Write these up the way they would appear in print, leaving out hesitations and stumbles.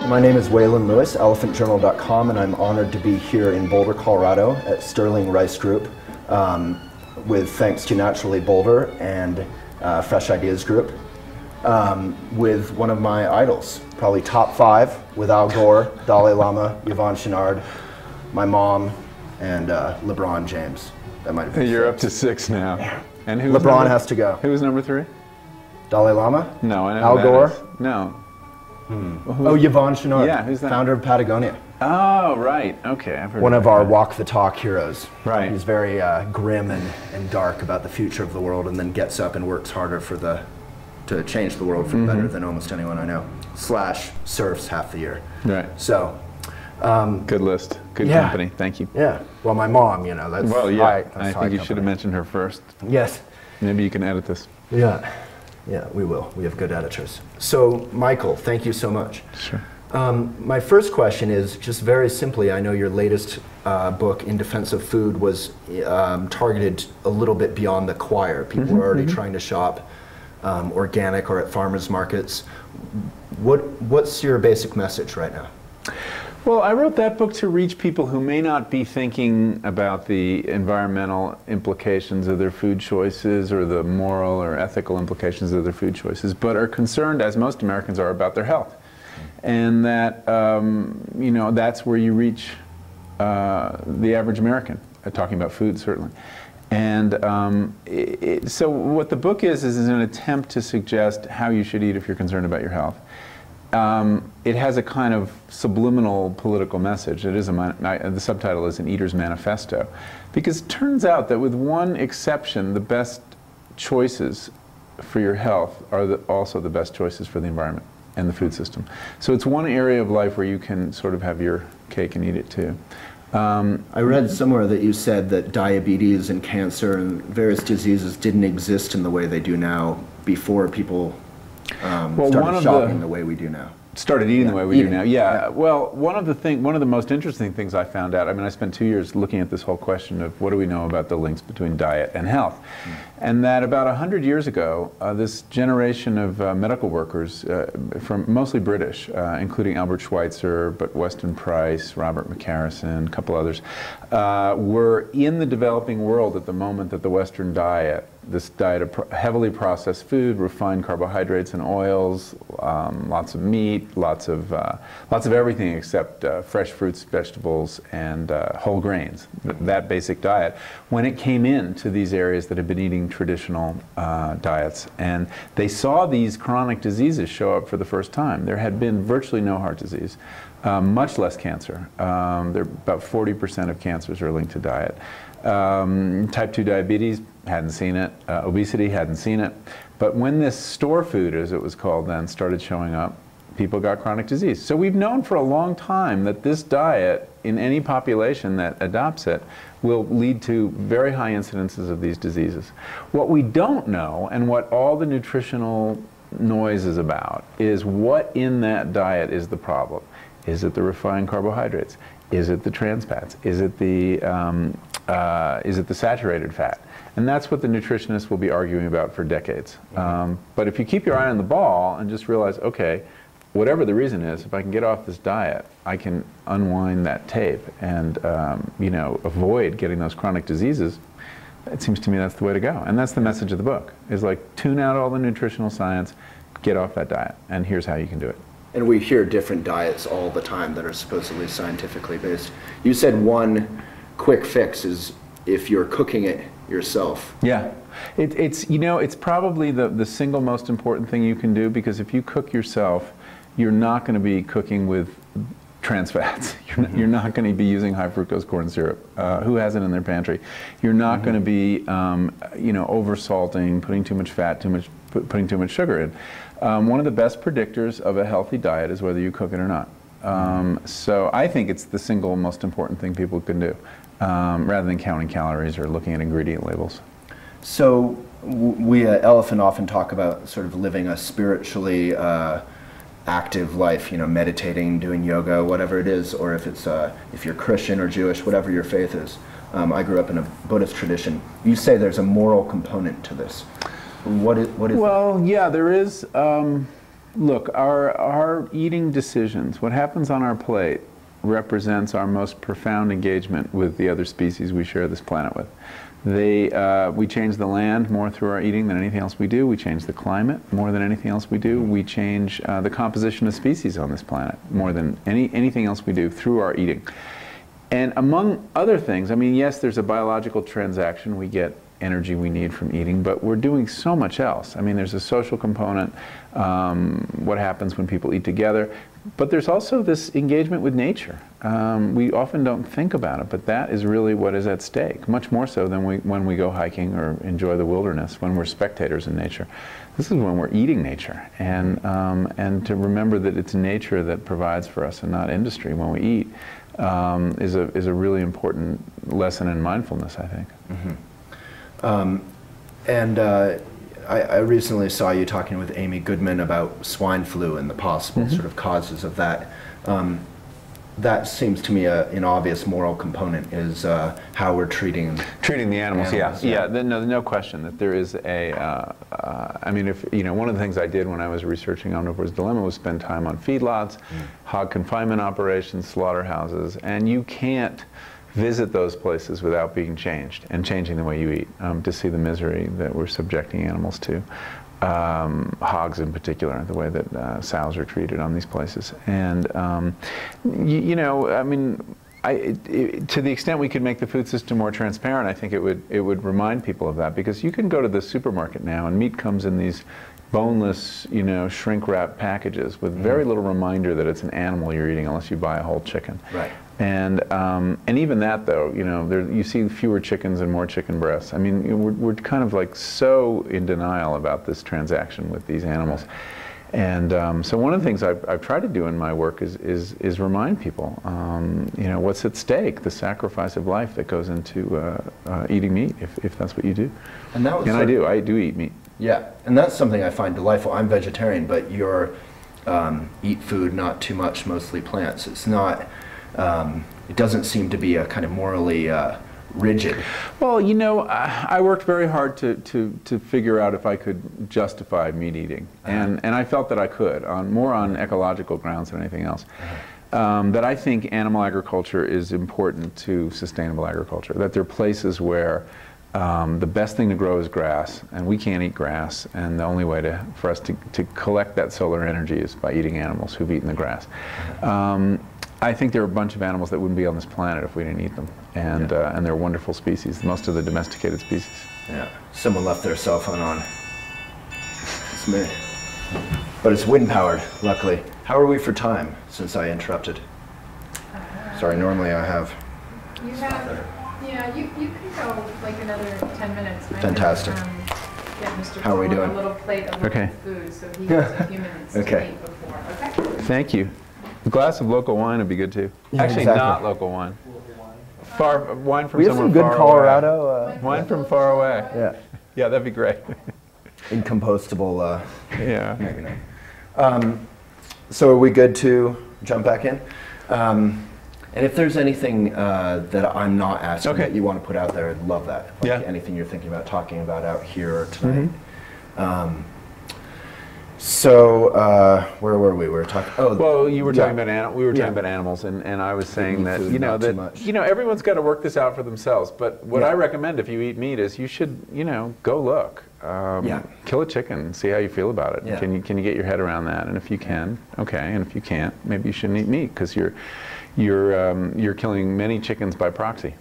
My name is Waylon Lewis, elephantjournal.com, and I'm honored to be here in Boulder, Colorado at Sterling Rice Group with thanks to Naturally Boulder and Fresh Ideas Group with one of my idols, probably top 5 with Al Gore, Dalai Lama, Yvon Chouinard, my mom, and LeBron James. That might have been You're 6. up to 6 now. Yeah. And who LeBron has to go. Who was number 3? Dalai Lama? No, I know Al who that Gore? is. No. Oh, Yvon Chouinard. Yeah, who's that? Founder of Patagonia. Oh, right. Okay, I've heard One of of our that. walk the talk heroes. Right. He's very grim and dark about the future of the world, and then gets up and works harder to change the world for the better than almost anyone I know. / surfs half the year. Right. So. Good list. Good yeah. company. Thank you. Yeah. Well, my mom, you know, that's Well, yeah. that's I high think you should have company. mentioned her first. Yes. Maybe you can edit this. Yeah. Yeah, we will. We have good editors. So, Michael, thank you so much. Sure. My first question is just very simply, I know your latest book, In Defense of Food, was targeted a little bit beyond the choir. People were already trying to shop organic or at farmers markets. What's your basic message right now? Well, I wrote that book to reach people who may not be thinking about the environmental implications of their food choices or the moral or ethical implications of their food choices, but are concerned, as most Americans are, about their health. And that, you know, that's where you reach the average American, talking about food, certainly. And so what the book is an attempt to suggest how you should eat if you're concerned about your health. It has a kind of subliminal political message. It is the subtitle is An Eater's Manifesto, because it turns out that with one exception, the best choices for your health are also the best choices for the environment and the food system. So it's one area of life where you can sort of have your cake and eat it too. I read somewhere that you said that diabetes and cancer and various diseases didn't exist in the way they do now before people started shopping the way we do now. Started eating the way we do now. Yeah. Well, one of the most interesting things I found out, I mean, I spent 2 years looking at this whole question of what do we know about the links between diet and health. And that about 100 years ago, this generation of medical workers, from mostly British, including Albert Schweitzer, but Weston Price, Robert McCarrison, a couple others, were in the developing world at the moment that the Western diet, this diet of heavily processed food, refined carbohydrates and oils, lots of meat, lots of everything except fresh fruits, vegetables, and whole grains. That basic diet. When it came into these areas that had been eating traditional diets, and they saw these chronic diseases show up for the first time. There had been virtually no heart disease, much less cancer. About 40% of cancers are linked to diet. Type 2 diabetes, hadn't seen it. Obesity, hadn't seen it. But when this store food, as it was called then, started showing up, people got chronic disease. So we've known for a long time that this diet, in any population that adopts it, will lead to very high incidences of these diseases. What we don't know, and what all the nutritional noise is about, is what in that diet is the problem. Is it the refined carbohydrates? Is it the trans fats? Is it the saturated fat? And that's what the nutritionists will be arguing about for decades. But if you keep your eye on the ball and just realize, okay, whatever the reason is, if I can get off this diet, I can unwind that tape and you know, avoid getting those chronic diseases. It seems to me that's the way to go. And that's the message of the book, is like tune out all the nutritional science, get off that diet, and here's how you can do it. And we hear different diets all the time that are supposedly scientifically based. You said one quick fix is if you're cooking it yourself. Yeah. It's you know, it's probably the single most important thing you can do, because if you cook yourself, you're not going to be cooking with trans fats. You're not going to be using high fructose corn syrup. Who has it in their pantry? You're not going to be, you know, over salting, putting too much fat, putting too much sugar in. One of the best predictors of a healthy diet is whether you cook it or not. So I think it's the single most important thing people can do, rather than counting calories or looking at ingredient labels. So we at Elephant often talk about sort of living a spiritually active life, you know, meditating, doing yoga, whatever it is, or if you're Christian or Jewish, whatever your faith is. I grew up in a Buddhist tradition. You say there's a moral component to this. What is well, yeah, there is. Look, our eating decisions, what happens on our plate, represents our most profound engagement with the other species we share this planet with. We change the land more through our eating than anything else we do. We change the climate more than anything else we do. We change the composition of species on this planet more than anything else we do through our eating. And among other things, I mean, yes, there's a biological transaction. We get energy we need from eating, but we're doing so much else. I mean, there's a social component, what happens when people eat together, but there's also this engagement with nature. We often don't think about it, but that is really what is at stake, much more so than when we go hiking or enjoy the wilderness, when we're spectators in nature. This is when we're eating nature, and to remember that it's nature that provides for us and not industry when we eat is a really important lesson in mindfulness, I think. Mm-hmm. I recently saw you talking with Amy Goodman about swine flu and the possible sort of causes of that. That seems to me an obvious moral component is how we're treating the animals. Yeah. No question that there is a. I mean, if one of the things I did when I was researching Omnivore's Dilemma was spend time on feedlots, hog confinement operations, slaughterhouses, and you can't visit those places without being changed and changing the way you eat to see the misery that we're subjecting animals to. Hogs in particular, the way that sows are treated on these places. And, I mean, to the extent we could make the food system more transparent, I think it would remind people of that, because you can go to the supermarket now and meat comes in these boneless, shrink-wrap packages with very little reminder that it's an animal you're eating unless you buy a whole chicken. Right. And even that, though, you see fewer chickens and more chicken breasts. I mean, we're kind of like so in denial about this transaction with these animals. And so one of the things I've tried to do in my work is remind people, what's at stake, the sacrifice of life that goes into eating meat, if that's what you do. And I do eat meat. Yeah, and that's something I find delightful. I'm vegetarian, but you're eat food, not too much, mostly plants. It's not. It doesn't seem to be a kind of morally rigid. Well, I worked very hard to figure out if I could justify meat eating, and I felt that I could, more on ecological grounds than anything else. That I think animal agriculture is important to sustainable agriculture. That there are places where the best thing to grow is grass, and we can't eat grass, and the only way for us to collect that solar energy is by eating animals who've eaten the grass. I think there are a bunch of animals that wouldn't be on this planet if we didn't eat them, and they're wonderful species, most of the domesticated species. Yeah, someone left their cell phone on. It's me. But it's wind-powered, luckily. How are we for time, since I interrupted? Sorry, normally I have. You have, you can go like another 10 minutes. Fantastic. Get Mr. How are we doing? A little plate of local food, so he has a few minutes to eat before. Okay. Thank you. A glass of local wine would be good too. Yeah, actually, exactly. not local wine. Wine from we have somewhere some good far Colorado. away. Wine from far away. Yeah. Yeah, that'd be great. Incompostable. Yeah. Maybe not. So are we good to jump back in? And if there's anything that I'm not asking that you want to put out there, I'd love that. Like anything you're thinking about talking about out here tonight. So where were we? We were talking. Oh, well, you were talking about we were talking about animals, and I was saying that everyone's got to work this out for themselves. But what I recommend if you eat meat is you should go look, kill a chicken, see how you feel about it. Yeah. Can you get your head around that? And if you can, okay. And if you can't, maybe you shouldn't eat meat because you're killing many chickens by proxy.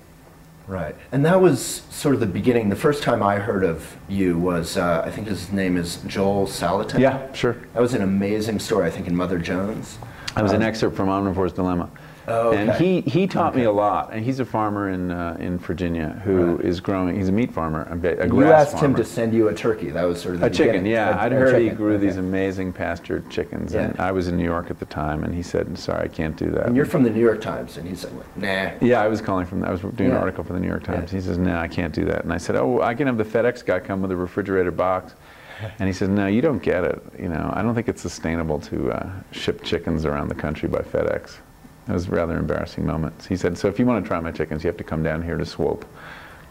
Right, and that was sort of the beginning. The first time I heard of you was, I think his name is Joel Salatin. Yeah, sure. That was an amazing story, I think, in Mother Jones. That was an excerpt from Omnivore's Dilemma. Oh, okay. And he taught me a lot, and he's a farmer in Virginia who is growing. He's a meat farmer, a grass farmer. You asked him to send you a turkey. That was sort of the chicken. Yeah, I'd heard he grew okay. these amazing pastured chickens, and I was in New York at the time, and he said, "Sorry, I can't do that." And you're from the New York Times, and he said, "Nah." Yeah, I was calling from. I was doing an article for the New York Times. He says, "No, I can't do that." And I said, "Oh, I can have the FedEx guy come with a refrigerated box." And he said, "No, you don't get it. I don't think it's sustainable to ship chickens around the country by FedEx." It was a rather embarrassing moment. He said, "So if you want to try my chickens, you have to come down here to Swope,"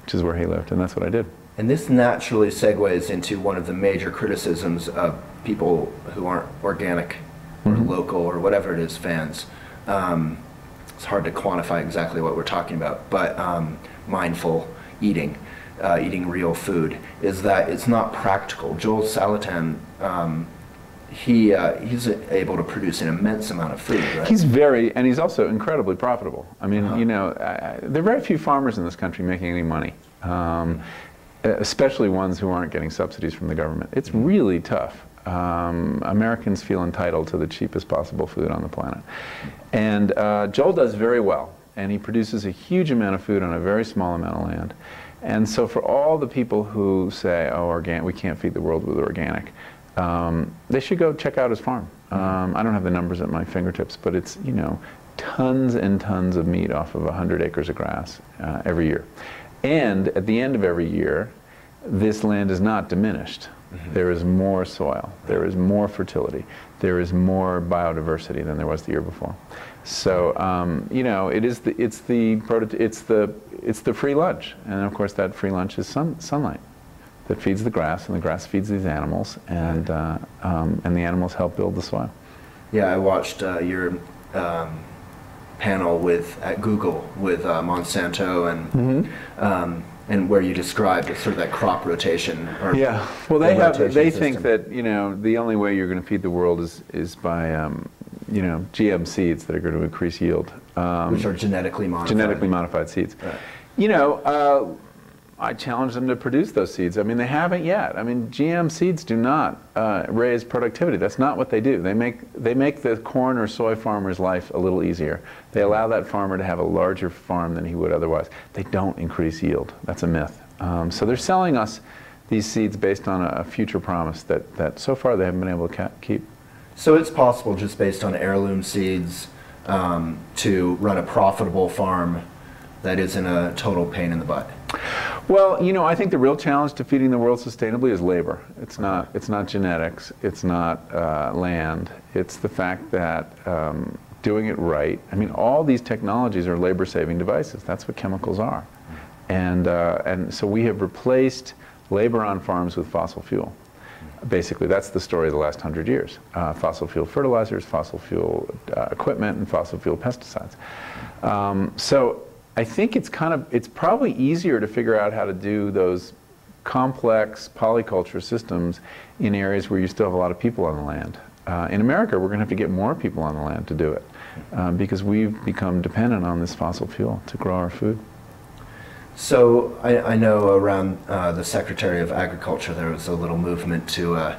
which is where he lived, and that's what I did. And this naturally segues into one of the major criticisms of people who aren't organic or local or whatever it is fans. It's hard to quantify exactly what we're talking about, but mindful eating, eating real food, is that it's not practical. Joel Salatin, he's able to produce an immense amount of food, right? And he's also incredibly profitable. I mean, you know, there are very few farmers in this country making any money. Especially ones who aren't getting subsidies from the government. It's really tough. Americans feel entitled to the cheapest possible food on the planet. And Joel does very well, and he produces a huge amount of food on a very small amount of land. And so for all the people who say, oh, we can't feed the world with organic, they should go check out his farm. I don't have the numbers at my fingertips, but it's, you know, tons and tons of meat off of 100 acres of grass every year. And at the end of every year, this land is not diminished. There is more soil, there is more fertility, there is more biodiversity than there was the year before. So you know, it's the free lunch, and of course that free lunch is sunlight that feeds the grass, and the grass feeds these animals, and the animals help build the soil. Yeah, I watched your panel at Google with Monsanto and where you described sort of that crop rotation. Yeah, well, they think that, you know, the only way you're going to feed the world is by you know, GM seeds that are going to increase yield, which are genetically modified. Genetically modified seeds. Right. You know, I challenge them to produce those seeds. I mean, they haven't yet. I mean, GM seeds do not raise productivity. That's not what they do. They make the corn or soy farmer's life a little easier. They allow that farmer to have a larger farm than he would otherwise. They don't increase yield. That's a myth. So they're selling us these seeds based on a future promise that so far they haven't been able to keep. So it's possible, just based on heirloom seeds, to run a profitable farm that isn't a total pain in the butt? Well, you know, I think the real challenge to feeding the world sustainably is labor. It's not genetics. It's not land. It's the fact that doing it right. I mean, all these technologies are labor-saving devices. That's what chemicals are, and so we have replaced labor on farms with fossil fuel. Basically, that's the story of the last 100 years. Fossil fuel fertilizers, fossil fuel equipment, and fossil fuel pesticides. So I think it's probably easier to figure out how to do those complex polyculture systems in areas where you still have a lot of people on the land. In America, we're going to have to get more people on the land to do it because we've become dependent on this fossil fuel to grow our food. So I know around the Secretary of Agriculture there was a little movement to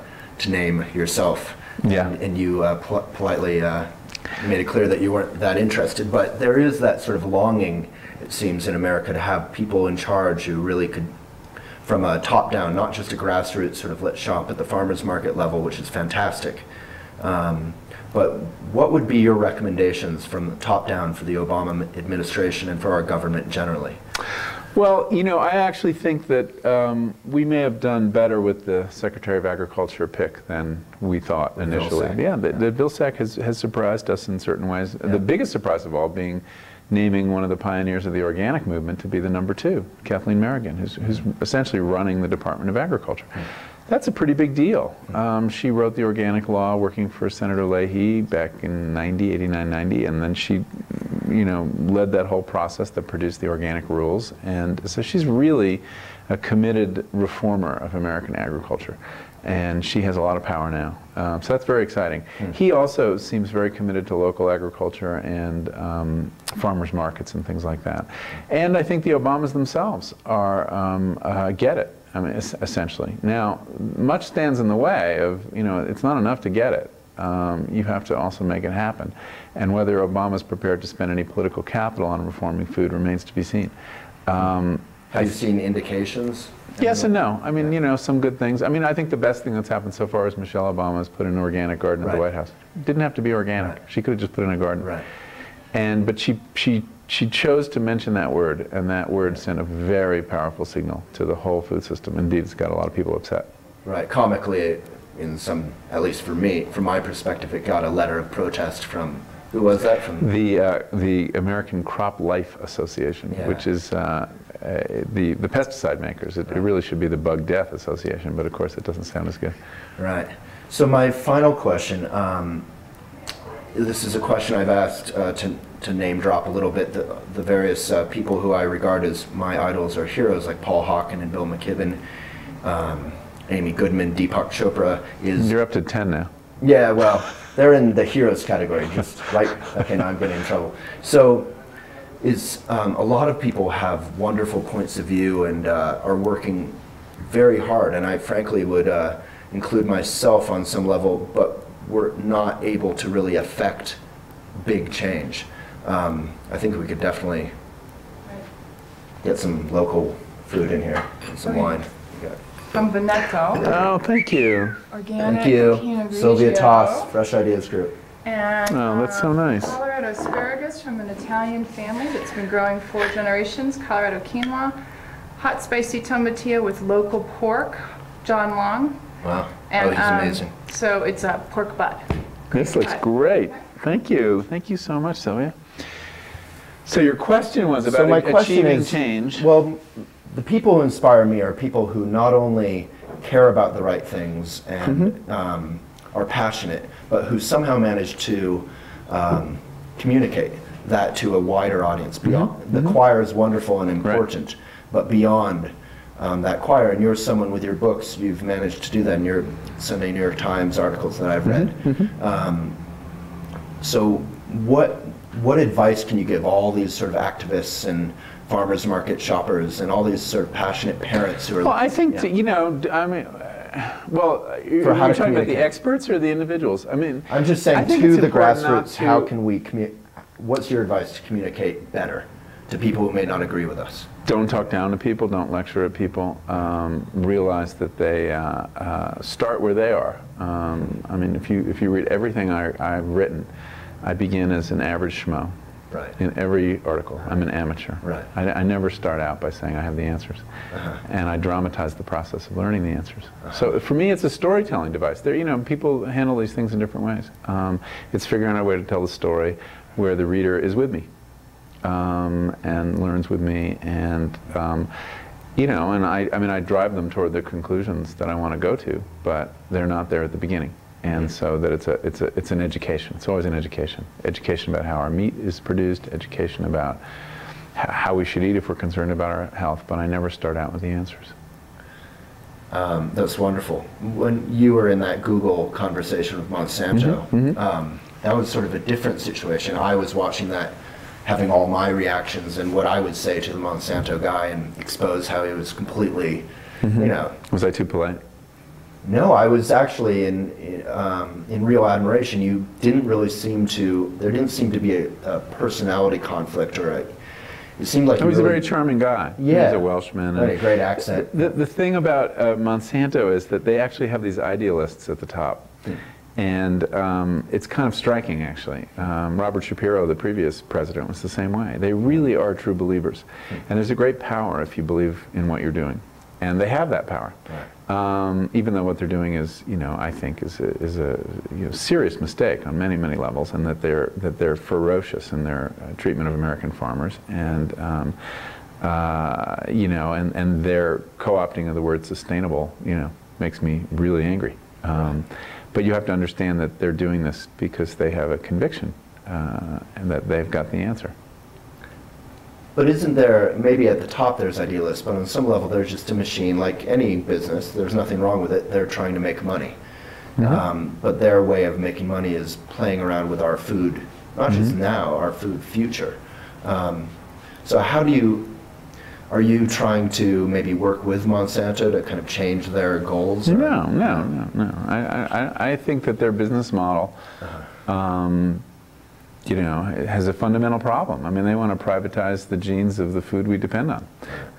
name yourself. Yeah. And you politely made it clear that you weren't that interested, but there is that sort of longing, it seems, in America to have people in charge who really could, from a top down, not just a grassroots sort of let's shop at the farmers market level, which is fantastic. But what would be your recommendations from the top down for the Obama administration and for our government generally? Well, you know, I actually think that we may have done better with the Secretary of Agriculture pick than we thought initially. Yeah, the Vilsack has surprised us in certain ways. Yeah. The biggest surprise of all being naming one of the pioneers of the organic movement to be the '2, Kathleen Merrigan, who's essentially running the Department of Agriculture. That's a pretty big deal. She wrote the organic law working for Senator Leahy back in 89, 90, and then she, you know, led that whole process that produced the organic rules. And so she's really a committed reformer of American agriculture. And she has a lot of power now. So that's very exciting. He also seems very committed to local agriculture and farmers markets and things like that. And I think the Obamas themselves are get it. I mean, essentially. Now, much stands in the way of, you know, it's not enough to get it. You have to also make it happen. And whether Obama's prepared to spend any political capital on reforming food remains to be seen. Have you seen indications? Yes and no. I mean, you know, some good things. I mean, I think the best thing that's happened so far is Michelle Obama's put an organic garden at the White House. It didn't have to be organic. She could have just put in a garden. But she chose to mention that word, and that word sent a very powerful signal to the whole food system. Indeed, it's got a lot of people upset. Right. Comically, in some, at least for me, from my perspective, it got a letter of protest from, who was that? From the American Crop Life Association, which is the pesticide makers. It really should be the Bug Death Association, but of course it doesn't sound as good. Right. So my final question, this is a question I've asked to name drop a little bit, the various people who I regard as my idols or heroes, like Paul Hawken and Bill McKibben, Amy Goodman, Deepak Chopra. You're up to 10 now. Yeah, well, they're in the heroes category, just right. Okay, now I'm getting in trouble. So, a lot of people have wonderful points of view and are working very hard, and I frankly would include myself on some level, but we're not able to really affect big change. I think we could definitely get some local food in here and some wine. From Veneto. Oh, thank you. Organic. Thank you. Pinot Sylvia Grigio. Toss, Fresh Ideas Group. And Oh, that's so nice. Colorado asparagus from an Italian family that's been growing 4 generations. Colorado quinoa. Hot spicy tomatillo with local pork. John Long. Wow. And, Oh, he's amazing. So it's a pork butt. This looks great. Thank you. Thank you so much, Sylvia. So your question was about my question achieving is, change. Well, the people who inspire me are people who not only care about the right things and are passionate, but who somehow manage to communicate that to a wider audience. Beyond the choir is wonderful and important, but beyond that choir, and you're someone with your books, you've managed to do that in your Sunday New York Times articles that I've read. So what advice can you give all these sort of activists and farmers market shoppers and all these sort of passionate parents who are... Well, I think, you know, I mean, well, you're talking about the experts or the individuals? I mean, I'm just saying to the grassroots, how can we what's your advice to communicate better to people who may not agree with us? Don't talk down to people, don't lecture at people, realize that they start where they are. I mean, if you read everything I've written, I begin as an average schmo. Right. In every article, I'm an amateur. Right. I never start out by saying I have the answers. And I dramatize the process of learning the answers. So for me, it's a storytelling device. There, you know, people handle these things in different ways. It's figuring out a way to tell the story where the reader is with me and learns with me, and you know, and I mean, I drive them toward the conclusions that I want to go to, but they're not there at the beginning. And so that it's an education. It's always an education. Education about how our meat is produced, education about how we should eat if we're concerned about our health, but I never start out with the answers. That's wonderful. When you were in that Google conversation with Monsanto, that was sort of a different situation. I was watching that, having all my reactions and what I would say to the Monsanto guy and expose how he was completely, you know. Was I too polite? No, I was actually in real admiration. You didn't really seem to, there didn't seem to be a personality conflict or it seemed like... He was a very charming guy. Yeah. He's a Welshman. Right, a great accent. The thing about Monsanto is that they actually have these idealists at the top. And it's kind of striking, actually. Robert Shapiro, the previous president, was the same way. They really are true believers. And there's a great power if you believe in what you're doing. And they have that power. Right. Even though what they're doing is, you know, I think is a serious mistake on many, many levels, and that they're ferocious in their treatment of American farmers, and you know, and their co-opting of the word sustainable, you know, makes me really angry. But you have to understand that they're doing this because they have a conviction, and that they've got the answer. But isn't there, maybe at the top there's idealists, but on some level there's just a machine, like any business, there's nothing wrong with it, they're trying to make money. But their way of making money is playing around with our food, not just now, our food future. So how do you, are you trying to maybe work with Monsanto to kind of change their goals? Or? No. I think that their business model, you know, it has a fundamental problem. I mean, they want to privatize the genes of the food we depend on.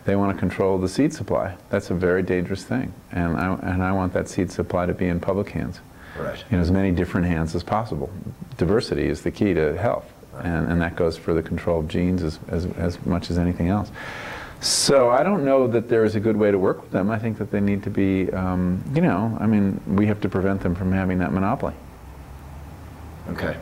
They want to control the seed supply. That's a very dangerous thing. And I want that seed supply to be in public hands. Right. In as many different hands as possible. Diversity is the key to health. And that goes for the control of genes as much as anything else. So I don't know that there is a good way to work with them. I think that they need to be, you know, I mean, we have to prevent them from having that monopoly. Okay.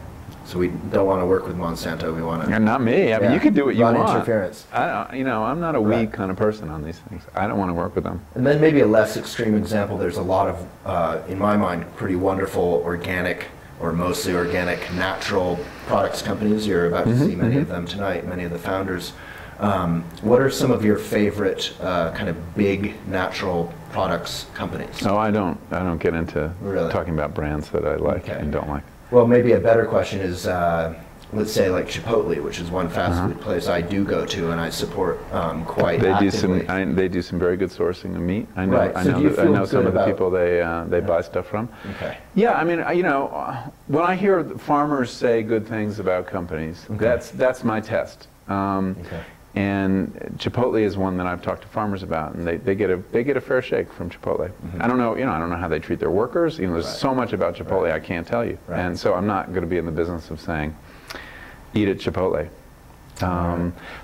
So we don't want to work with Monsanto. We want to. Not me. I mean, you can do what you want. Interference. I'm not a we kind of person on these things. I don't want to work with them. And then maybe a less extreme example. There's a lot of, in my mind, pretty wonderful organic or mostly organic natural products companies. You're about to see many of them tonight. Many of the founders. What are some of your favorite kind of big natural products companies? Oh, I don't get into talking about brands that I like and don't like. Well, maybe a better question is, let's say like Chipotle, which is one fast food place I do go to and I support quite actively. They do some very good sourcing of meat. I know, Right. I know some of the people they buy stuff from. Okay. Yeah, I mean, when I hear farmers say good things about companies, that's my test. And Chipotle is one that I've talked to farmers about, and they get a fair shake from Chipotle. I don't know, I don't know how they treat their workers. There's so much about Chipotle I can't tell you, and so I'm not going to be in the business of saying, eat at Chipotle.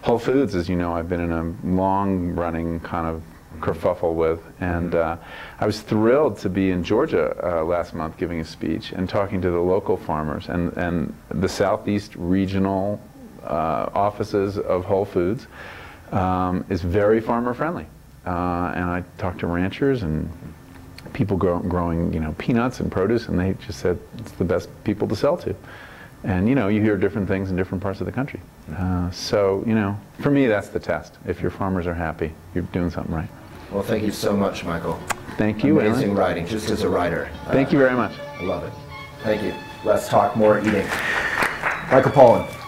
Whole Foods, as you know, I've been in a long-running kind of kerfuffle with, and I was thrilled to be in Georgia last month giving a speech and talking to the local farmers and the Southeast regional offices of Whole Foods is very farmer friendly, and I talked to ranchers and people growing peanuts and produce, and they just said it's the best people to sell to. And you hear different things in different parts of the country. So for me that's the test. If your farmers are happy, you're doing something right. Well, thank you so much, Michael. Thank you. Amazing writing, just as a writer. Thank you very much. I love it. Thank you. Let's talk more eating. Michael Pollan.